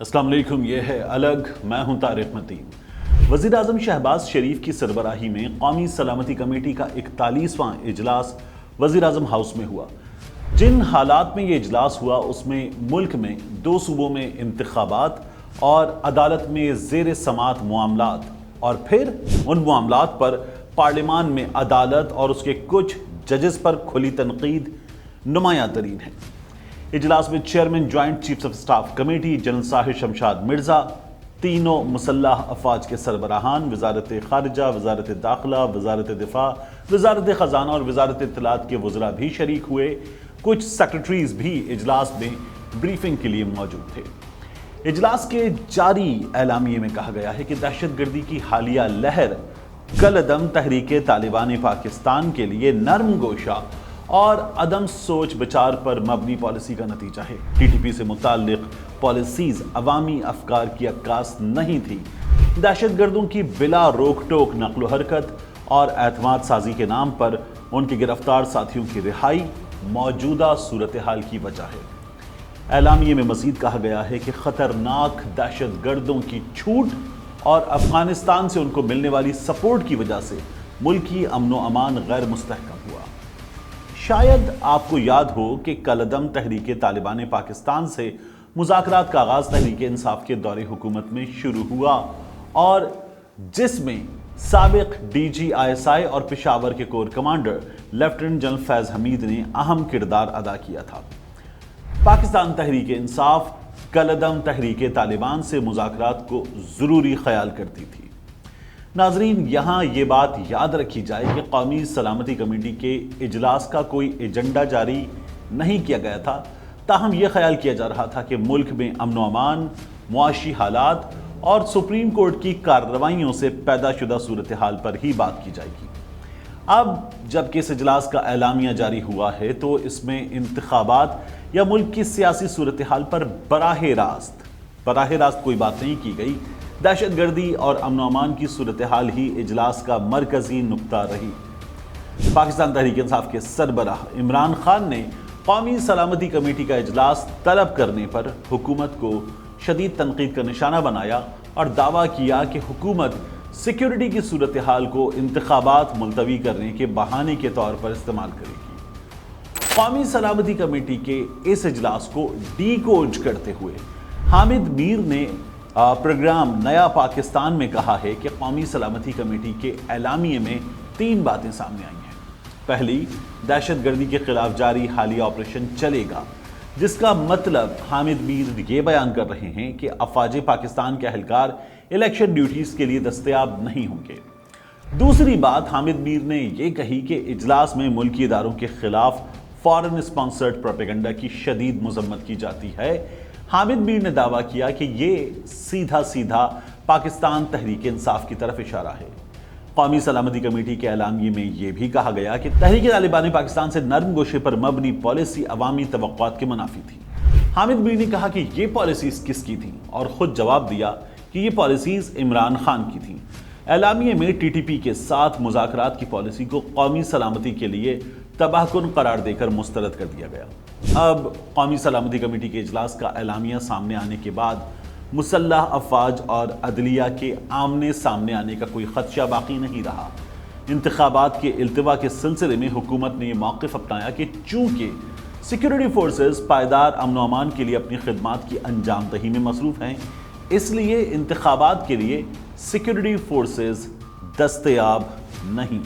السلام علیکم، یہ ہے الگ، میں ہوں طارق متین۔ وزیر اعظم شہباز شریف کی سربراہی میں قومی سلامتی کمیٹی کا 41واں اجلاس وزیر اعظم ہاؤس میں ہوا۔ جن حالات میں یہ اجلاس ہوا اس میں ملک میں 2 صوبوں میں انتخابات اور عدالت میں زیر سماعت معاملات اور پھر ان معاملات پر پارلیمان میں عدالت اور اس کے کچھ ججز پر کھلی تنقید نمایاں ترین ہے۔ اجلاس میں chairman joint chiefs of staff committee general Sahir Shamshad Mirza, تینوں مسلح افواج کے سربراہان، وزارت خارجہ، وزارت داخلہ، وزارت دفاع، وزارت خزانہ اور وزارت اطلاعات کے وزراء بھی شریک ہوئے۔ کچھ سیکرٹریز بھی اجلاس میں بریفنگ کے لیے موجود تھے۔ اجلاس کے جاری اعلامیے میں کہا گیا ہے کہ دہشت گردی کی حالیہ لہر کالعدم تحریک طالبان پاکستان کے لیے نرم گوشہ اور عدم سوچ بچار پر مبنی پالیسی کا نتیجہ ہے۔ ٹی ٹی پی سے متعلق پالیسیز عوامی افکار کی عکاس نہیں تھی۔ دہشت گردوں کی بلا روک ٹوک نقل و حرکت اور اعتماد سازی کے نام پر ان کے گرفتار ساتھیوں کی رہائی موجودہ صورتحال کی وجہ ہے۔ اعلامیے میں مزید کہا گیا ہے کہ خطرناک دہشت گردوں کی چھوٹ اور افغانستان سے ان کو ملنے والی سپورٹ کی وجہ سے ملکی امن و امان غیر مستحکم ہوا۔ شاید آپ کو یاد ہو کہ کالعدم تحریک طالبان پاکستان سے مذاکرات کا آغاز تحریک انصاف کے دور حکومت میں شروع ہوا اور جس میں سابق D G I S I اور پشاور کے کور کمانڈر لیفٹیننٹ جنرل فیض حمید نے اہم کردار ادا کیا تھا۔ پاکستان تحریک انصاف کالعدم تحریک طالبان سے مذاکرات کو ضروری خیال کرتی تھی۔ ناظرین، یہاں یہ بات یاد رکھی جائے کہ قومی سلامتی کمیٹی کے اجلاس کا کوئی ایجنڈا جاری نہیں کیا گیا تھا، تاہم یہ خیال کیا جا رہا تھا کہ ملک میں امن و امان، معاشی حالات اور سپریم کورٹ کی کارروائیوں سے پیدا شدہ صورتحال پر ہی بات کی جائے گی۔ اب جب کہ اس اجلاس کا اعلامیہ جاری ہوا ہے تو اس میں انتخابات یا ملک کی سیاسی صورتحال پر براہ راست کوئی بات نہیں کی گئی۔ دہشت گردی اور امن و امان کی صورتحال ہی اجلاس کا مرکزی نقطہ رہی۔ پاکستان تحریک انصاف کے سربراہ عمران خان نے قومی سلامتی کمیٹی کا اجلاس طلب کرنے پر حکومت کو شدید تنقید کا نشانہ بنایا اور دعویٰ کیا کہ حکومت سیکیورٹی کی صورتحال کو انتخابات ملتوی کرنے کے بہانے کے طور پر استعمال کرے گی۔ قومی سلامتی کمیٹی کے اس اجلاس کو ڈی کوڈ کرتے ہوئے حامد میر نے پروگرام نیا پاکستان میں کہا ہے کہ قومی سلامتی کمیٹی کے اعلامیے میں 3 باتیں سامنے آئی ہیں۔ پہلی، دہشت گردی کے خلاف جاری حالیہ آپریشن چلے گا، جس کا مطلب حامد میر یہ بیان کر رہے ہیں کہ افواج پاکستان کے اہلکار الیکشن ڈیوٹیز کے لیے دستیاب نہیں ہوں گے۔ دوسری بات حامد میر نے یہ کہی کہ اجلاس میں ملکی اداروں کے خلاف فارن اسپانسرڈ پروپیگنڈا کی شدید مذمت کی جاتی ہے۔ حامد میر نے دعویٰ کیا کہ یہ سیدھا پاکستان تحریک انصاف کی طرف اشارہ ہے۔ قومی سلامتی کمیٹی کے اعلامیے میں یہ بھی کہا گیا کہ تحریک طالبان پاکستان سے نرم گوشے پر مبنی پالیسی عوامی توقعات کے منافی تھی۔ حامد میر نے کہا کہ یہ پالیسیز کس کی تھیں اور خود جواب دیا کہ یہ پالیسیز عمران خان کی تھیں۔ اعلامیے میں ٹی ٹی پی کے ساتھ مذاکرات کی پالیسی کو قومی سلامتی کے لیے تباہ کن قرار دے کر مسترد کر دیا گیا۔ اب قومی سلامتی کمیٹی کے اجلاس کا اعلامیہ سامنے آنے کے بعد مسلح افواج اور عدلیہ کے آمنے سامنے آنے کا کوئی خدشہ باقی نہیں رہا۔ انتخابات کے التوا کے سلسلے میں حکومت نے یہ موقف اپنایا کہ چونکہ سیکیورٹی فورسز پائیدار امن و امان کے لیے اپنی خدمات کی انجام دہی میں مصروف ہیں، اس لیے انتخابات کے لیے سیکیورٹی فورسز دستیاب نہیں۔